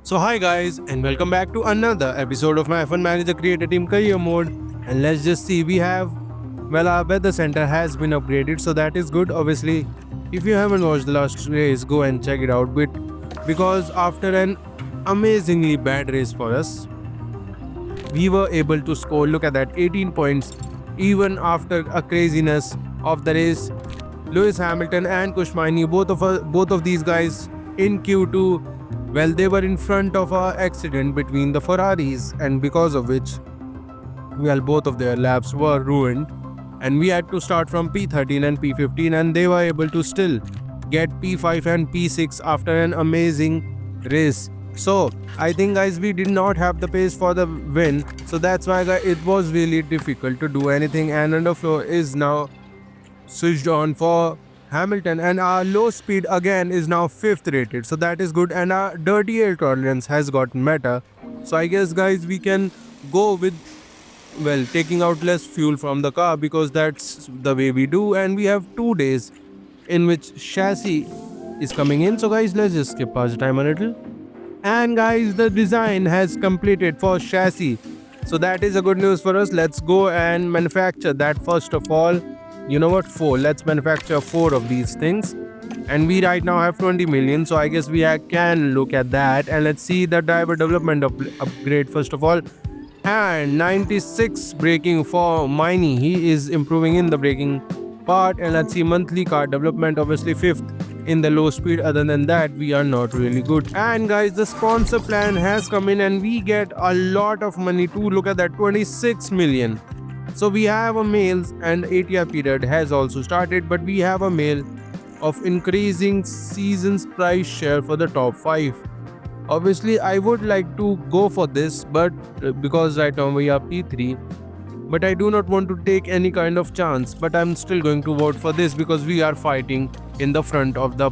So hi guys and welcome back to another episode of my F1 Manager Creator Team Career Mode. And let's just see, we have, our weather center has been upgraded, so that is good. Obviously, if you haven't watched the last race, go and check it out. Because after an amazingly bad race for us, we were able to score, look at that, 18 points even after a craziness of the race. Lewis Hamilton and Kushmaini, both of these guys in Q2, well, they were in front of an accident between the Ferraris, and because of which, well, both of their laps were ruined, and we had to start from P13 and P15, and they were able to still get P5 and P6 after an amazing race. So I think, guys, we did not have the pace for the win, so that's why, guys, it was really difficult to do anything. And underflow is now switched on for Hamilton, and our low speed again is now 5th rated, so that is good. And our dirty air tolerance has gotten better, so I guess, guys, we can go with, well, taking out less fuel from the car, because that's the way we do. And we have 2 days in which chassis is coming in. So guys, let's just skip past the time a little. And guys, the design has completed for chassis, so that is a good news for us. Let's go and manufacture that first of all. You know what, 4, let's manufacture 4 of these things, and we right now have 20 million, so I guess we can look at that. And let's see the driver development upgrade first of all. And 96 braking for Miney, he is improving in the braking part. And let's see monthly car development, obviously 5th in the low speed. Other than that, we are not really good. And guys, the sponsor plan has come in, and we get a lot of money too. Look at that, 26 million. So we have a mail, and ATR period has also started, but we have a mail of increasing season's price share for the top 5. Obviously, I would like to go for this, but because right now we are P3, but I do not want to take any kind of chance. But I'm still going to vote for this because we are fighting in the front of the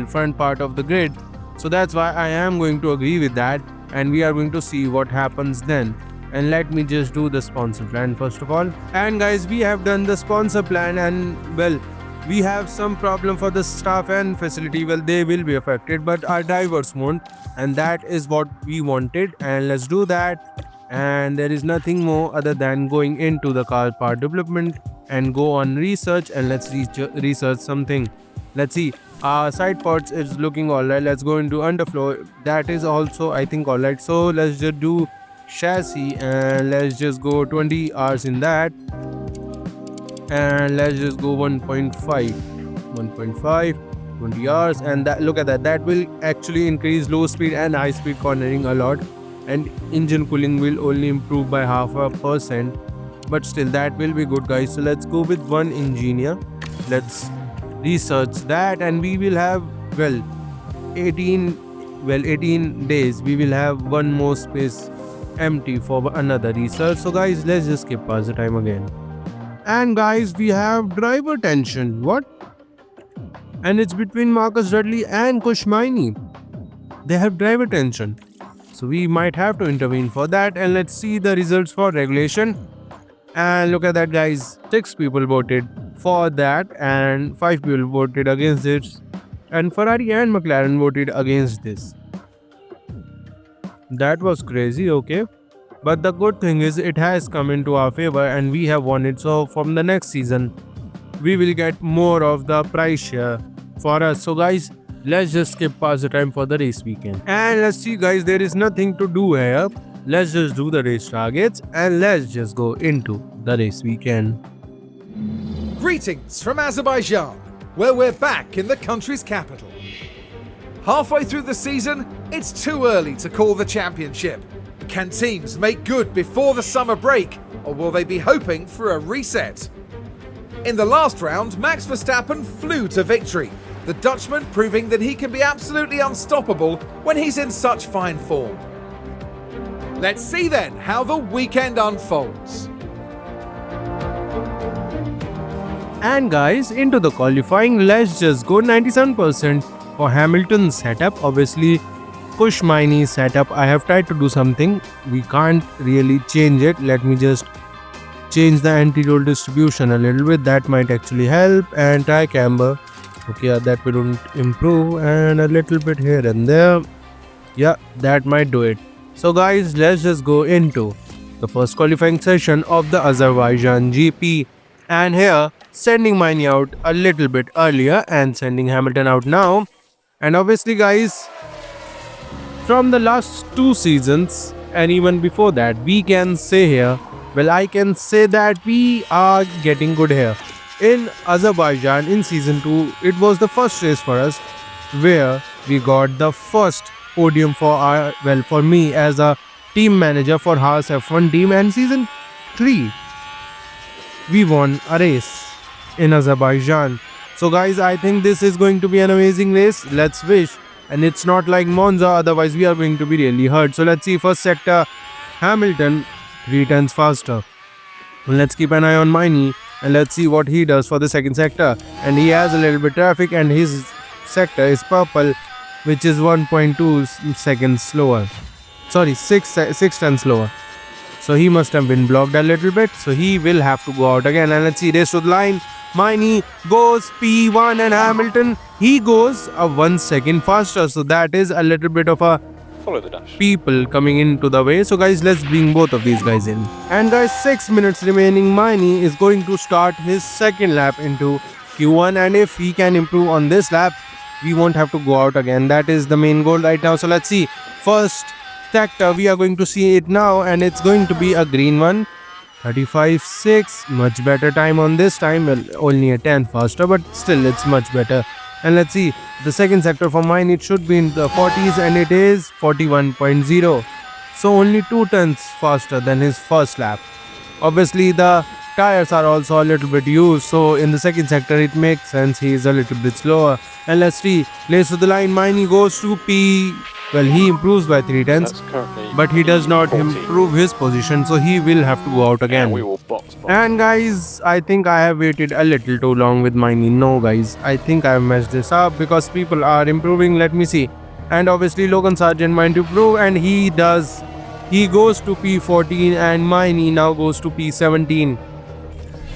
front part of the grid. So that's why I am going to agree with that, and we are going to see what happens then. And let me just do the sponsor plan first of all. And guys, we have done the sponsor plan, and well, we have some problem for the staff and facility. Well, they will be affected, but our drivers won't, and that is what we wanted. And let's do that. And there is nothing more other than going into the car part development and go on research, and let's research something. Let's see, our side parts is looking alright. Let's go into underflow, that is also I think alright. So let's just do chassis, and let's just go 20 hours in that, and let's just go 1.5 20 hours. And that, look at that will actually increase low speed and high speed cornering a lot, and engine cooling will only improve by 0.5%, but still that will be good, guys. So let's go with 1 engineer. Let's research that, and we will have 18 days we will have 1 more space empty for another research. So guys, let's just skip past the time again. And guys, we have driver tension. What? And it's between Marcus Dudley and Kushmaini. They have driver tension, so we might have to intervene for that. And let's see the results for regulation. And look at that, guys, 6 people voted for that, and 5 people voted against it, and Ferrari and McLaren voted against this. That was crazy, okay? But the good thing is it has come into our favor, and we have won it. So from the next season, we will get more of the price share for us. So guys, let's just skip past the time for the race weekend. And let's see, guys, there is nothing to do here. Let's just do the race targets, and let's just go into the race weekend. Greetings from Azerbaijan, where we're back in the country's capital. Halfway through the season, it's too early to call the championship. Can teams make good before the summer break, or will they be hoping for a reset? In the last round, Max Verstappen flew to victory, the Dutchman proving that he can be absolutely unstoppable when he's in such fine form. Let's see then how the weekend unfolds. And guys, into the qualifying, let's just go 97% for Hamilton's setup. Obviously, Kushmaini's setup, I have tried to do something. We can't really change it. Let me just change the anti-roll distribution a little bit. That might actually help. And try camber. Okay, that will improve, and a little bit here and there. Yeah, that might do it. So guys, let's just go into the first qualifying session of the Azerbaijan GP. And here, sending Miney out a little bit earlier and sending Hamilton out now. And obviously guys, from the last two seasons and even before that, we can say here, well, I can say that we are getting good here. In Azerbaijan in season 2, it was the first race for us where we got the first podium for our, well, for me as a team manager for Haas F1 team, and season 3 we won a race in Azerbaijan. So guys, I think this is going to be an amazing race. Let's wish. And it's not like Monza, otherwise we are going to be really hurt. So let's see, first sector, Hamilton returns faster. Let's keep an eye on Miney and let's see what he does for the second sector. And he has a little bit traffic and his sector is purple, which is 1.2 seconds slower. Sorry, 6 tenths slower. So he must have been blocked a little bit. So he will have to go out again. And let's see, race to the line. Miney goes P1 and Hamilton, he goes a 1 second faster. So that is a little bit of a Follow the dash. people coming into the way. So guys, let's bring both of these guys in. And guys, 6 minutes remaining. Miney is going to start his second lap into Q1. And if he can improve on this lap, we won't have to go out again. That is the main goal right now. So let's see. First sector, we are going to see it now, and it's going to be a green one. 35.6, much better time on this time. Well, only a 10 faster, but still it's much better. And let's see, the second sector for mine, it should be in the 40s and it is 41.0. So only 2 tenths faster than his first lap. Obviously the tires are also a little bit used, so in the second sector it makes sense he is a little bit slower. And let's see, lace to the line, Miney goes to P. Well, he improves by 3 tenths, That's currently but he does not 14. improve his position, so he will have to go out again. And we will box. And guys, I think I have waited a little too long with Miney. No guys, I think I have messed this up because people are improving. Let me see. And obviously Logan Sargent might improve, and he does. He goes to P14 and Miney now goes to P17.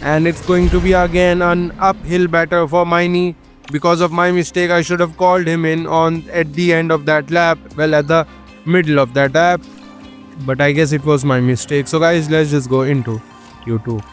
And it's going to be again an uphill battle for Miney. Because of my mistake, I should have called him in on at the end of that lap. Well, at the middle of that lap. But I guess it was my mistake. So guys, let's just go into Q2.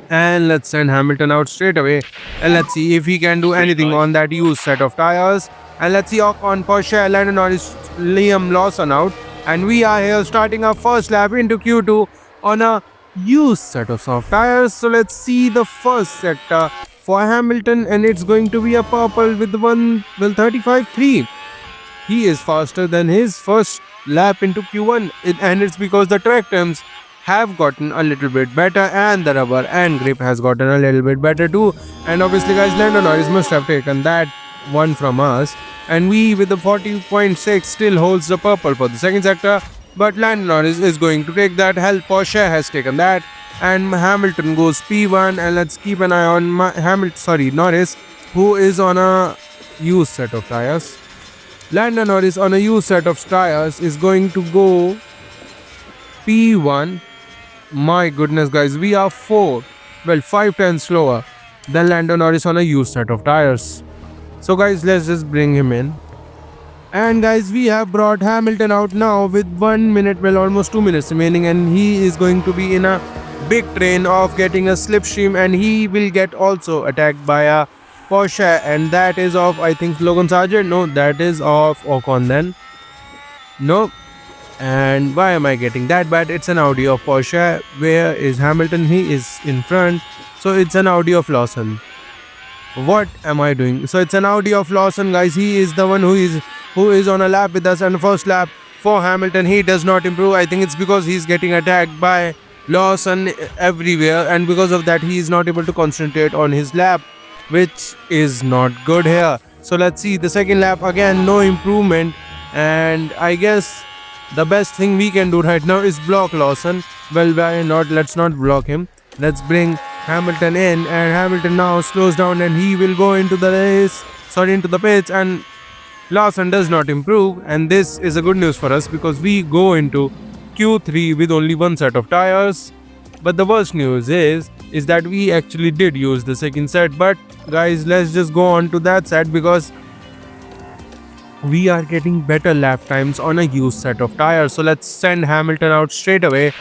And let's send Hamilton out straight away. And let's see if he can do anything on that used set of tires. And let's see Ocon, Porsche, Lando Norris, Liam Lawson out. And we are here starting our first lap into Q2 on a used set of soft tires. So let's see the first sector for Hamilton, and it's going to be a purple with 35.3. He is faster than his first lap into Q1, and it's because the track terms have gotten a little bit better and the rubber and grip has gotten a little bit better too. And obviously guys, Lando Norris must have taken that one from us, and we with the 40.6 still holds the purple for the second sector, but Lando Norris is going to take that. Hell, Porsche has taken that, and Hamilton goes P1. And let's keep an eye on Norris, who is on a used set of tires. Lando Norris on a used set of tires is going to go P1. My goodness guys, we are 5 tenths slower than Lando Norris on a used set of tires. So guys, let's just bring him in. And guys, we have brought Hamilton out now with 1 minute, well, almost 2 minutes remaining, and he is going to be in a big train of getting a slipstream, and he will get also attacked by a Porsche, and that is of, I think, Logan Sargent. No, that is of Ocon then. No. And why am I getting that bad? It's an Audi of Porsche. Where is Hamilton? He is in front. So it's an Audi of Lawson. What am I doing? So it's an Audi of Lawson, guys. He is the one who is on a lap with us, and the first lap for Hamilton, he does not improve. I think it's because he's getting attacked by Lawson everywhere, and because of that he is not able to concentrate on his lap, which is not good here. So let's see the second lap, again no improvement, and I guess the best thing we can do right now is block Lawson. Well, why not? Let's not block him. Let's bring Hamilton in, and Hamilton now slows down and he will go into the into the pits, and Lawson does not improve, and this is a good news for us because we go into Q3 with only 1 set of tires. But the worst news is that we actually did use the second set. But guys, let's just go on to that set because we are getting better lap times on a used set of tires. So let's send Hamilton out straight away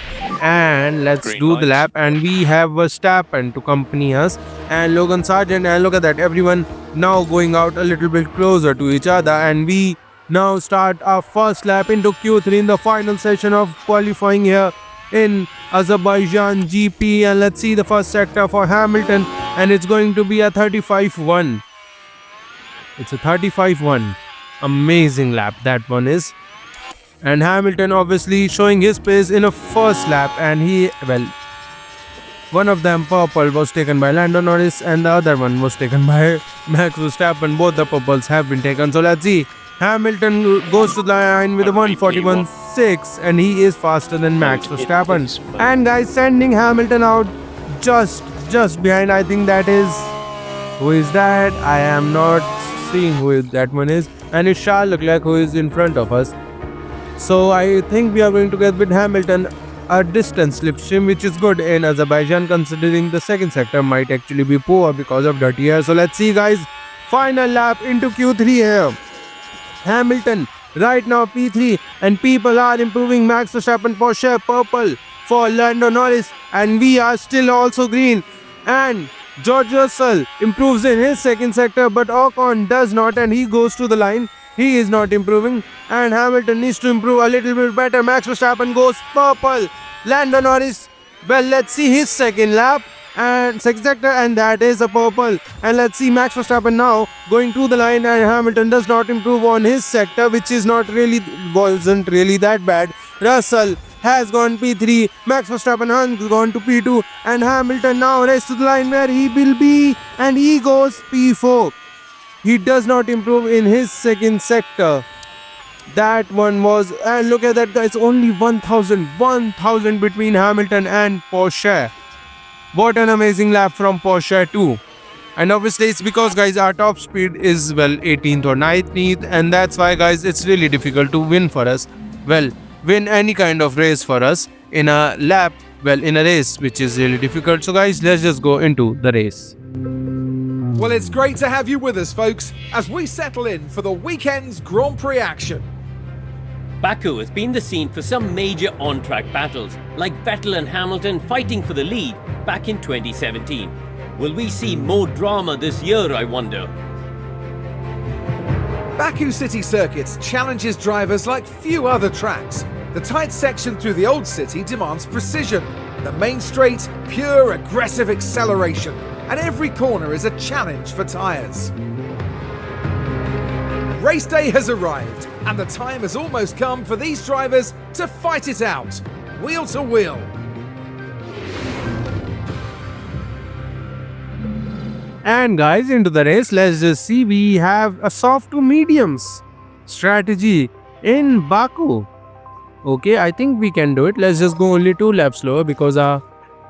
and let's Green do the light. lap. And we have Verstappen to accompany us and Logan Sargent. And look at that, everyone now going out a little bit closer to each other. And we now start our first lap into Q3 in the final session of qualifying here in Azerbaijan GP. And let's see the first sector for Hamilton, and it's going to be a 35-1. It's a 35-1. Amazing lap that one is. And Hamilton obviously showing his pace in a first lap, and one of them purple was taken by Lando Norris and the other one was taken by Max Verstappen. Both the purples have been taken. So let's see. Hamilton goes to the line with a 141.6 and he is faster than Max Verstappen. And guys, sending Hamilton out just behind. I think that is, who is that? I am not seeing who that one is. And it's Charles Leclerc who is in front of us. So I think we are going to get with Hamilton a distance slipstream, which is good in Azerbaijan considering the second sector might actually be poor because of dirty air. So let's see guys, final lap into Q3 here. Hamilton right now P3 and people are improving. Max Verstappen Porsche purple for Lando Norris and we are still also green. And George Russell improves in his second sector but Ocon does not and he goes to the line. He is not improving and Hamilton needs to improve a little bit better. Max Verstappen goes purple. Lando Norris, well, let's see his second lap and second sector and that is a purple. And let's see Max Verstappen now going to the line and Hamilton does not improve on his sector, which is wasn't really that bad. Russell has gone P3, Max Verstappen has gone to P2 and Hamilton now races to the line where he will be and he goes P4. He does not improve in his second sector. That one was, and look at that guys, only 1,000 between Hamilton and Porsche. What an amazing lap from Porsche too. And obviously it's because guys our top speed is 18th or 19th and that's why guys it's really difficult to win for us. Win any kind of race for us in a lap, in a race which is really difficult. So guys, let's just go into the race. Well, it's great to have you with us, folks, as we settle in for the weekend's Grand Prix action. Baku has been the scene for some major on-track battles, like Vettel and Hamilton fighting for the lead back in 2017. Will we see more drama this year, I wonder? Baku City Circuit challenges drivers like few other tracks. The tight section through the old city demands precision. The main straight, pure aggressive acceleration. And every corner is a challenge for tyres. Race day has arrived, and the time has almost come for these drivers to fight it out, wheel to wheel. And guys, into the race, let's just see, we have a soft to mediums strategy in Baku. Okay, I think we can do it. Let's just go only 2 laps slower because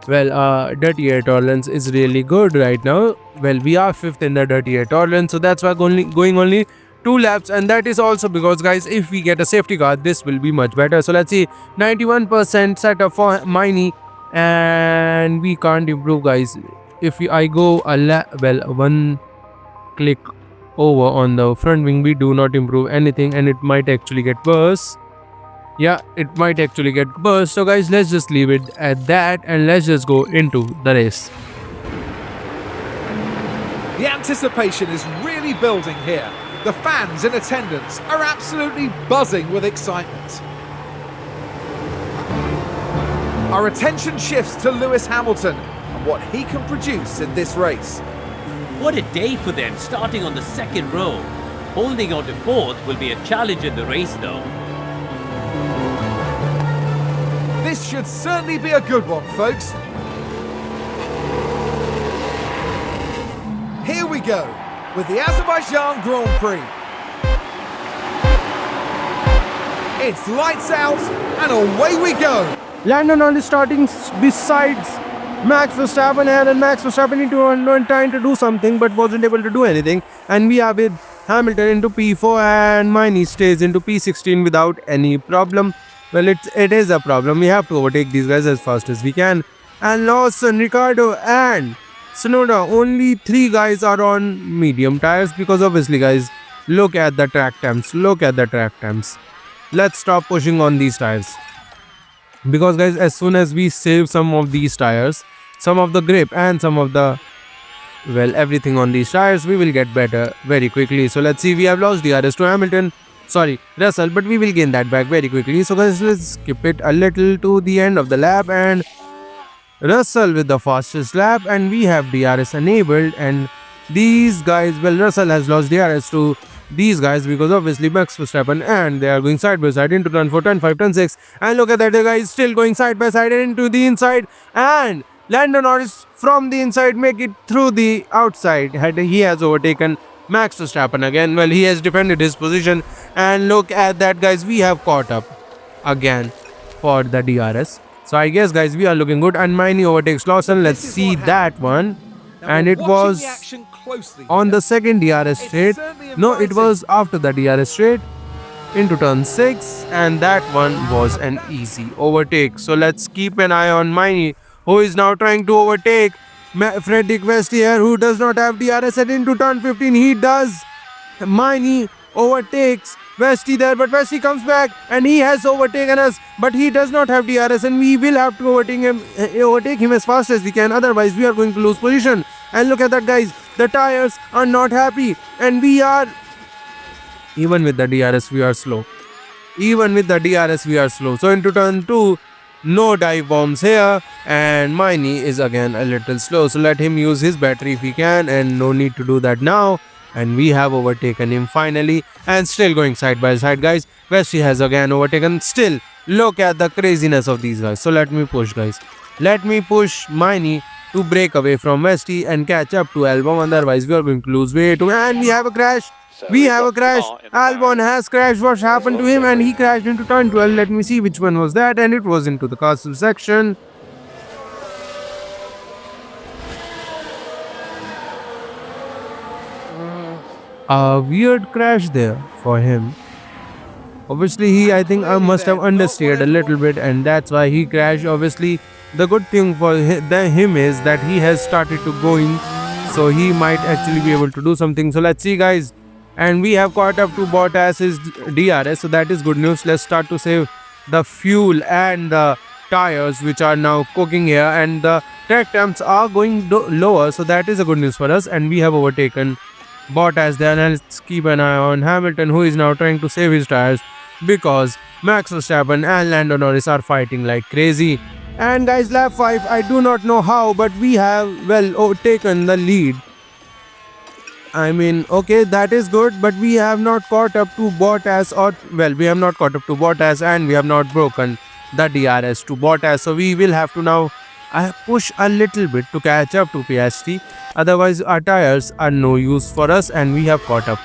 dirty air tolerance is really good right now. We are 5th in the dirty air tolerance, so that's why going only 2 laps, and that is also because guys if we get a safety car this will be much better. So let's see, 91% setup for Mini and we can't improve guys. If I go one click over on the front wing, we do not improve anything and it might actually get worse. Yeah, it might actually get worse. So guys, let's just leave it at that and let's just go into the race. The anticipation is really building here. The fans in attendance are absolutely buzzing with excitement. Our attention shifts to Lewis Hamilton and what he can produce in this race. What a day for them, starting on the second row. Holding on to 4th will be a challenge in the race though. This should certainly be a good one, folks. Here we go with the Azerbaijan Grand Prix. It's lights out and away we go. Lando Norris starting besides Max Verstappen here, and Max Verstappen into trying to do something but wasn't able to do anything. And we are with Hamilton into P4 and Mini stays into P16 without any problem. It is a problem. We have to overtake these guys as fast as we can. And Lawson, Ricardo and Tsunoda, only 3 guys are on medium tires because obviously guys Look at the track temps. Look at the track temps. Let's stop pushing on these tires. Because guys, as soon as we save some of these tires, some of the grip and some of the, well, everything on these tires, we will get better very quickly. So let's see, we have lost DRS to Hamilton. Sorry, Russell, but we will gain that back very quickly. So guys, let's skip it a little to the end of the lap, and Russell with the fastest lap, and we have DRS enabled, and these guys, well, Russell has lost DRS to these guys because obviously Max Verstappen, and they are going side by side into turn 4, turn 5, turn 6, and look at that, the guy is still going side by side into the inside, and Lando Norris from the inside make it through the outside. He has overtaken Max Verstappen again. Well, he has defended his position, and look at that, guys, we have caught up again for the DRS. So I guess, guys, we are looking good, and Miney overtakes Lawson. Let's see that one. And it was on the second DRS straight. No, it was after the DRS straight into turn 6, and that one was an easy overtake. So let's keep an eye on Miney, who is now trying to overtake Frederick Vestier, who does not have DRS set into turn 15. He does. Miney overtakes Vesti there, but Vesti comes back and he has overtaken us, but he does not have DRS, and we will have to overtake him as fast as we can, otherwise we are going to lose position. And look at that, guys, the tires are not happy, and we are, even with the DRS we are slow. Even with the DRS we are slow. So into turn 2, no dive bombs here, and Miney is again a little slow, so let him use his battery if he can, and no need to do that now. And we have overtaken him finally, and still going side by side, guys. Vesti has again overtaken. Still, look at the craziness of these guys. So let me push, guys. Let me push Miney to break away from Vesti and catch up to Albon. Otherwise, we are going to lose way too. And we have a crash. We have a crash. Albon has crashed. What happened to him? And he crashed into turn 12. Let me see which one was that. And it was into the castle section. A weird crash there for him. Obviously, I think I must have understeered a little bit, and that's why he crashed. Obviously, the good thing for him is that he has started to going, so he might actually be able to do something. So let's see, guys. And we have caught up to Bottas's DRS, so that is good news. Let's start to save the fuel and the tires, which are now cooking here, and the track temps are going lower, so that is a good news for us. And we have overtaken Bottas there. And let's keep an eye on Hamilton, who is now trying to save his tires because Max Verstappen and Lando Norris are fighting like crazy. And guys, lap 5, I do not know how, but we have, well, taken the lead. I mean, okay, that is good, but we have not caught up to Bottas, or, well, we have not caught up to Bottas, and we have not broken the DRS to Bottas. So we will have to now push a little bit to catch up to Piastri. Otherwise, our tires are no use for us, and we have caught up.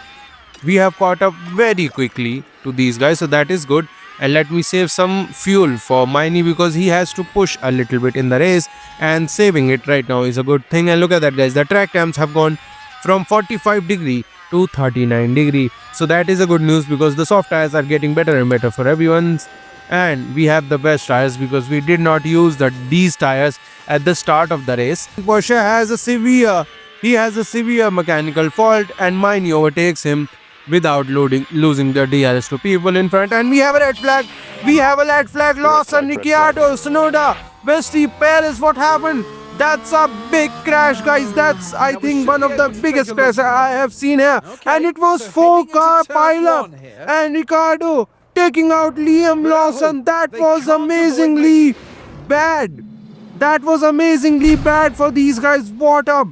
We have caught up very quickly to these guys, so that is good. And let me save some fuel for Miney because he has to push a little bit in the race, and saving it right now is a good thing. And look at that, guys, the track temps have gone from 45 degree to 39 degree. So that is a good news because the soft tires are getting better and better for everyone's. And we have the best tires because we did not use these tires at the start of the race. Porsche has a severe mechanical fault, and Miney overtakes him without losing the DRS to people in front. And we have a red flag. We have a red flag. Lawson, Ricciardo, Tsunoda, Vesti, Perez. What happened? That's a big crash, guys. That's, I think, one of the biggest crashes I have seen here. And it was 4-car pile-up. And Ricciardo taking out Liam Lawson. That was amazingly bad. That was amazingly bad for these guys. What a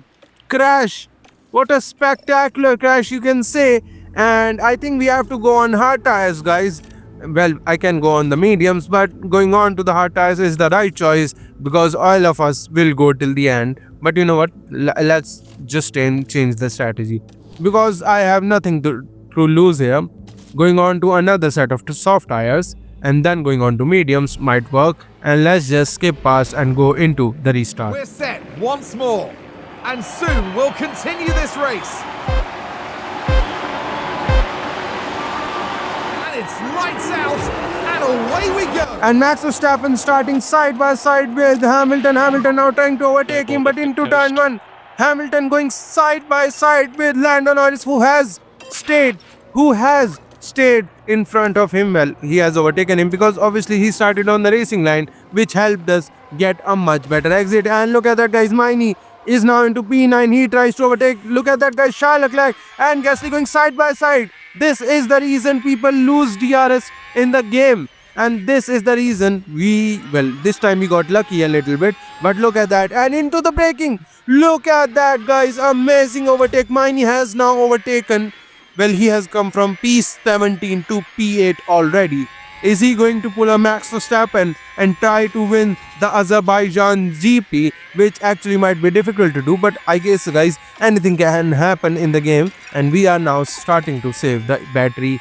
crash. What a spectacular crash, you can say. And I think we have to go on hard tires, guys. Well, I can go on the mediums, but going on to the hard tires is the right choice because all of us will go till the end. But you know what? Let's just change the strategy because I have nothing to lose here. Going on to another set of soft tires and then going on to mediums might work. And let's just skip past and go into the restart. We're set once more, and soon we'll continue this race. It's lights out, and away we go. And Max Verstappen starting side by side with Hamilton. Hamilton now trying to overtake him, but into turn 1. Hamilton going side by side with Lando Norris, who has stayed who has stayed in front of him. Well, he has overtaken him because obviously he started on the racing line, which helped us get a much better exit. And look at that, guys. Miney is now into P9. He tries to overtake. Look at that, guys. Charles Leclerc and Gasly going side by side. This is the reason people lose DRS in the game. And this is the reason this time we got lucky a little bit. But look at that. And into the braking. Look at that, guys. Amazing overtake. Miney has now overtaken. Well, he has come from P17 to P8 already. Is he going to pull a Max Verstappen and try to win the Azerbaijan GP, which actually might be difficult to do, but I guess, guys, anything can happen in the game, and we are now starting to save the battery.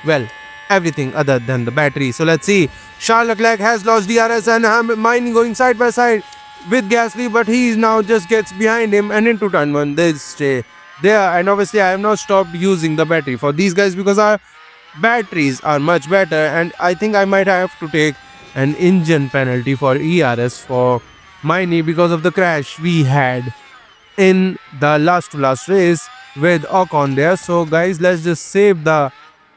Well, everything other than the battery. So let's see. Charles Leclerc has lost DRS and Miney going side by side with Gasly, but he now just gets behind him and into turn 1. They stay there, and obviously I have not stopped using the battery for these guys because our batteries are much better, and I think I might have to take an engine penalty for ERS for Miney because of the crash we had in the last race with Ocon there. So guys, let's just save the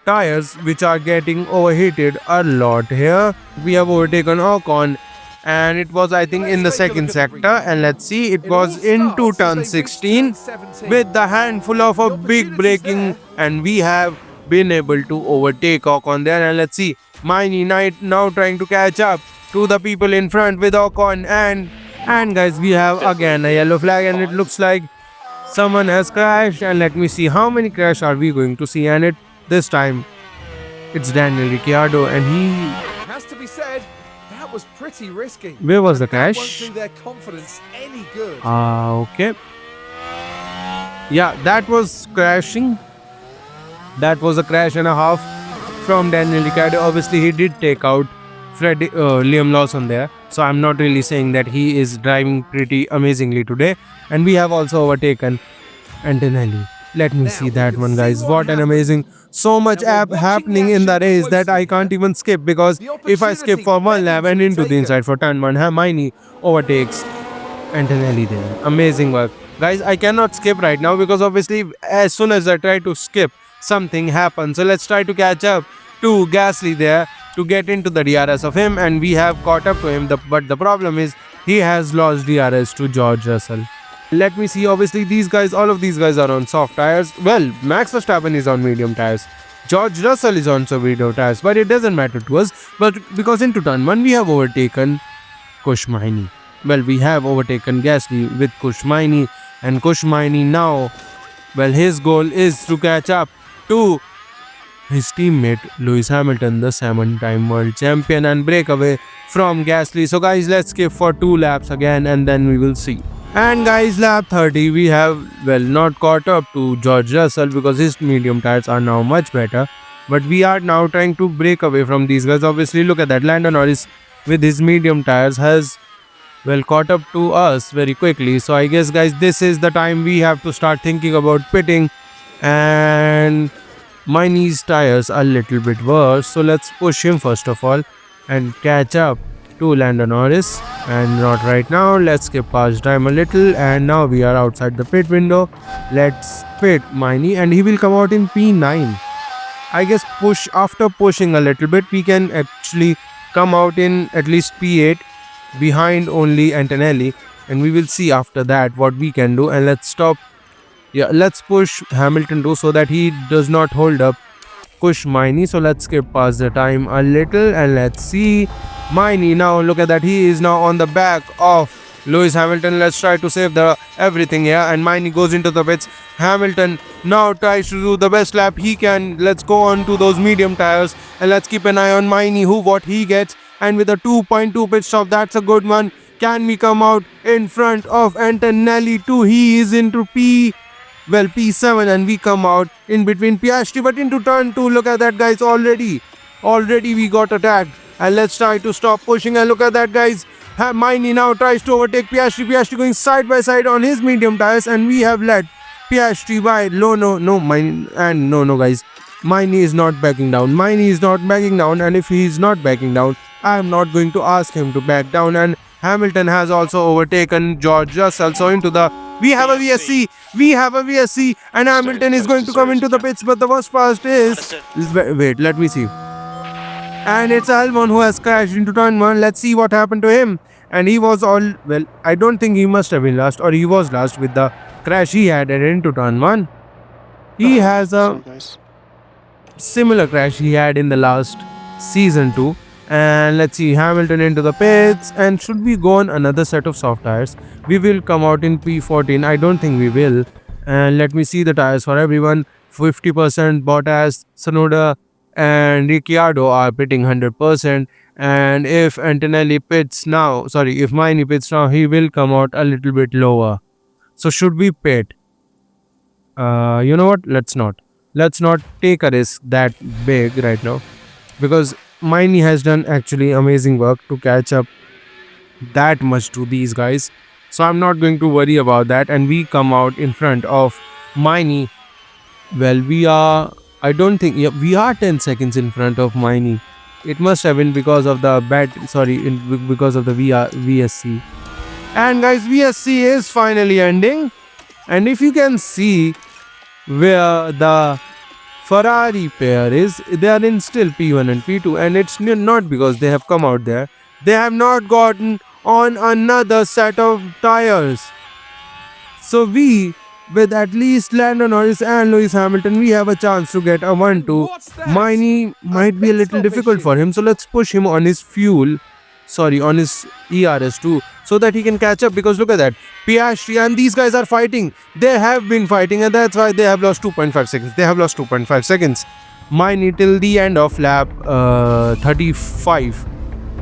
tires, which are getting overheated a lot here. We have overtaken Ocon, and it was, I think, in the second sector, and let's see, it was into turn 16 with the handful of a big braking, and we have been able to overtake Ocon there. And let's see, Miney now trying to catch up to the people in front with Ocon, and guys, we have again a yellow flag, and it looks like someone has crashed. And let me see how many crash are we going to see, and this time it's Daniel Ricciardo, and he Has to be said, that was pretty risky. Where was the But that crash? won't do their confidence any good. Okay. Yeah, that was crashing. That was a crash and a half from Daniel Ricciardo. Obviously, he did take out Liam Lawson there. So I'm not really saying that he is driving pretty amazingly today. And we have also overtaken Antonelli. Let me see that one, guys. What an amazing, so much happening in the race that I can't even skip, because if I skip for one lap and into the inside for turn 1, Hermione overtakes Antonelli there. Amazing work. Guys, I cannot skip right now because obviously as soon as I try to skip, something happens. So let's try to catch up to Gasly there to get into the DRS of him, and we have caught up to him. But the problem is he has lost DRS to George Russell. Let me see. Obviously these guys, all of these guys are on soft tires. Well, Max Verstappen is on medium tires. George Russell is on medium tires, but it doesn't matter to us. But because into turn 1 we have overtaken Kushmaini. Well, we have overtaken Gasly with Kushmaini, and Kushmaini now, well, his goal is to catch up to his teammate Lewis Hamilton, the 7-time world champion, and break away from Gasly. So guys, let's skip for 2 laps again, and then we will see. And guys, lap 30 we have, well, not caught up to George Russell because his medium tires are now much better, but we are now trying to break away from these guys. Obviously, look at that, Lando Norris with his medium tires has, well, caught up to us very quickly. So I guess, guys, this is the time we have to start thinking about pitting, and Miney's tires are a little bit worse, so let's push him first of all and catch up to Lando Norris. And not right now, let's skip past time a little, and now we are outside the pit window. Let's pit Miney, and he will come out in P9. I guess after pushing a little bit, we can actually come out in at least P8 behind only Antonelli, and we will see after that what we can do. And let's stop. Yeah, let's push Hamilton too so that he does not hold up Kushmaini. So let's skip past the time a little, and let's see Miney now. Look at that, he is now on the back of Lewis Hamilton. Let's try to save the everything here, and Miney goes into the pits. Hamilton now tries to do the best lap he can. Let's go on to those medium tires, and let's keep an eye on Miney, what he gets. And with a 2.2 pit stop, that's a good one. Can we come out in front of Antonelli too? He is into P7, and we come out in between Piastri, but into turn 2. Look at that, guys. Already we got attacked, and let's try to stop pushing. And look at that, guys. Miney now tries to overtake Piastri. Piastri going side by side on his medium tires, and we have led Piastri by no, guys. Miney is not backing down. Miney is not backing down, and if he is not backing down, I am not going to ask him to back down. And Hamilton has also overtaken George Russell. So we have a VSC. We have a VSC and Hamilton is going to come into the pits, but the worst part is... Wait, let me see. And it's Albon who has crashed into turn 1. Let's see what happened to him. And he was all... Well, I don't think he must have been last, or he was last with the crash he had into turn 1. He has a similar crash he had in the last season too. And let's see, Hamilton into the pits. And should we go on another set of soft tires? We will come out in P14. I don't think we will. And let me see the tires for everyone. 50% Bottas, Tsunoda and Ricciardo are pitting 100%. And if Antonelli pits now, if Maini pits now, he will come out a little bit lower. So should we pit? You know what? Let's not. Let's not take a risk that big right now. Because Maini has done actually amazing work to catch up that much to these guys. So I'm not going to worry about that. And we come out in front of Maini. Well, we are... I don't think... Yeah, we are 10 seconds in front of Maini. It must have been because of the because of the VSC. And guys, VSC is finally ending. And if you can see where the Ferrari pair is, they are in still P1 and P2. And it's not because they have come out there. They have not gotten on another set of tires. So we, with at least Lando Norris and Lewis Hamilton, we have a chance to get a 1-2. Maini might be a little difficult for him, so let's push him on his on his ERS too, so that he can catch up. Because look at that, Piastri and these guys are fighting. They have been fighting, and that's why they have lost 2.5 seconds. They have lost 2.5 seconds. Maini till the end of lap 35,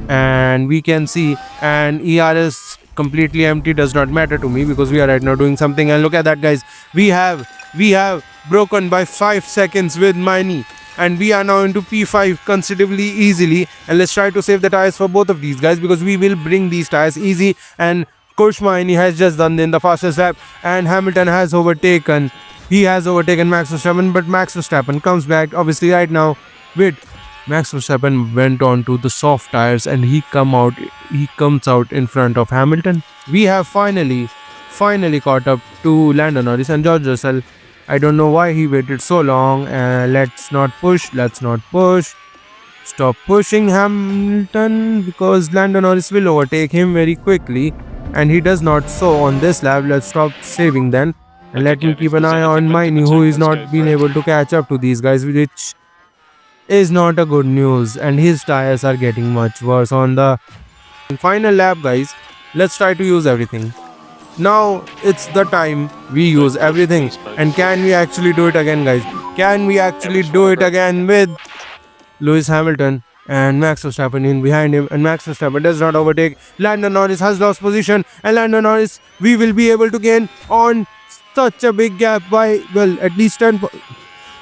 and we can see, and ERS completely empty does not matter to me because we are right now doing something. And look at that, guys, we have broken by 5 seconds with Maini, and we are now into P5 considerably easily. And let's try to save the tires for both of these guys, because we will bring these tires easy. And Coach Maini has just done in the fastest lap, and Hamilton has overtaken Max Verstappen, but Max Verstappen comes back obviously right now with... Max Verstappen went on to the soft tires, and he comes out in front of Hamilton. We have finally caught up to Lando Norris and George Russell. I don't know why he waited so long. Let's not push. Stop pushing Hamilton, because Lando Norris will overtake him very quickly, and he does not so on this lap. Let's stop saving then, and let me keep an eye on Maini, who is not being able to catch up to these guys, which is not a good news, and his tires are getting much worse on the final lap. Guys, let's try to use everything. Now it's the time we use everything. And can we actually do it again, guys? Can we actually do it again with Lewis Hamilton and Max Verstappen in behind him? And Max Verstappen does not overtake. Lando Norris has lost position, and Lando Norris, we will be able to gain on such a big gap by, well, at least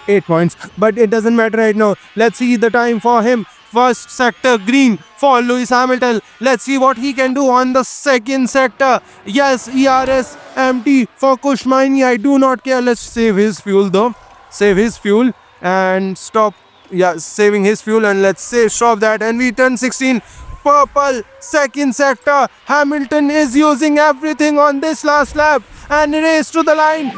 8 points, but it doesn't matter right now. Let's see the time for him. First sector green for Lewis Hamilton. Let's see what he can do on the second sector. Yes, ERS empty for Coach Maini. I do not care. Let's save his fuel though. Save his fuel and stop. Yeah, saving his fuel, and let's stop that, and we turn 16. Purple second sector. Hamilton is using everything on this last lap, and race to the line.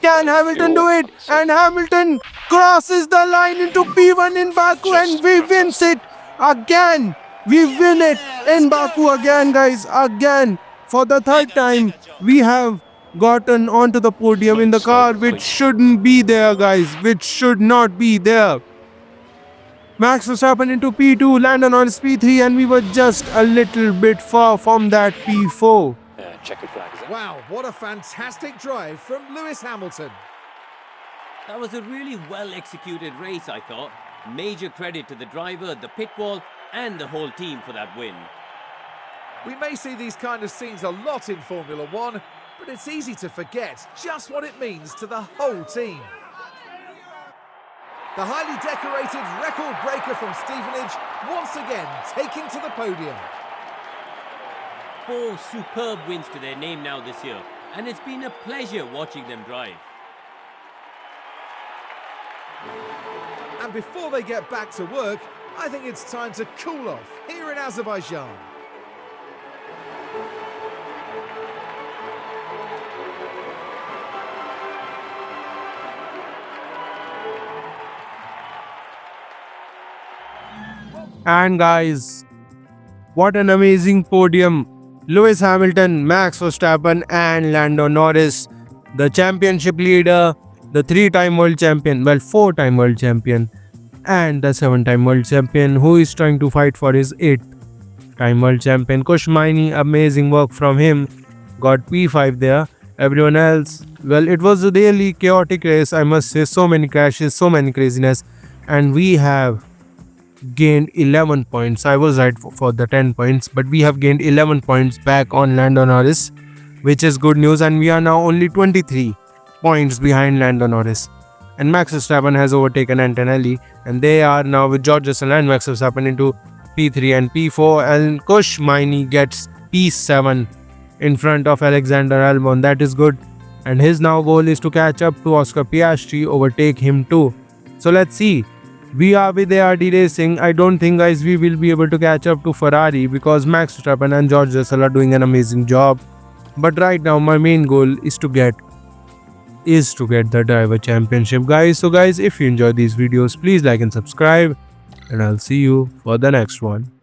Can Hamilton do it? And Hamilton crosses the line into P1 in Baku, and we wins it again. We win it in Baku again, guys. Again, for the third time, we have gotten onto the podium in the car, which shouldn't be there, guys. Which should not be there. Max Verstappen into P2, Lando Norris P3, and we were just a little bit far from that P4. Checkered flag. Wow, what a fantastic drive from Lewis Hamilton. That was a really well executed race, I thought. Major credit to the driver, the pit wall, and the whole team for that win. We may see these kind of scenes a lot in Formula One, but it's easy to forget just what it means to the whole team. The highly decorated record breaker from Stevenage once again taking to the podium. 4 superb wins to their name now this year, and it's been a pleasure watching them drive. And before they get back to work, I think it's time to cool off here in Azerbaijan. And guys, what an amazing podium. Lewis Hamilton, Max Verstappen and Lando Norris, the championship leader, the 3-time world champion, well 4-time world champion and the 7-time world champion who is trying to fight for his 8th-time world champion. Kush Maini, amazing work from him, got P5 there. Everyone else, well, it was a really chaotic race, I must say. So many crashes, so many craziness, and we have gained 11 points. I was right for the 10 points, but we have gained 11 points back on Lando Norris, which is good news, and we are now only 23 points behind Lando Norris. And Max Verstappen has overtaken Antonelli, and they are now with George Russell and Max Verstappen into P3 and P4, and Kush Maini gets P7 in front of Alexander Albon. That is good, and his now goal is to catch up to Oscar Piastri, overtake him too. So let's see. We are with ARD Racing. I don't think, guys, we will be able to catch up to Ferrari because Max Verstappen and George Russell are doing an amazing job. But right now, my main goal is to get the driver championship, guys. So guys, if you enjoy these videos, please like and subscribe, and I'll see you for the next one.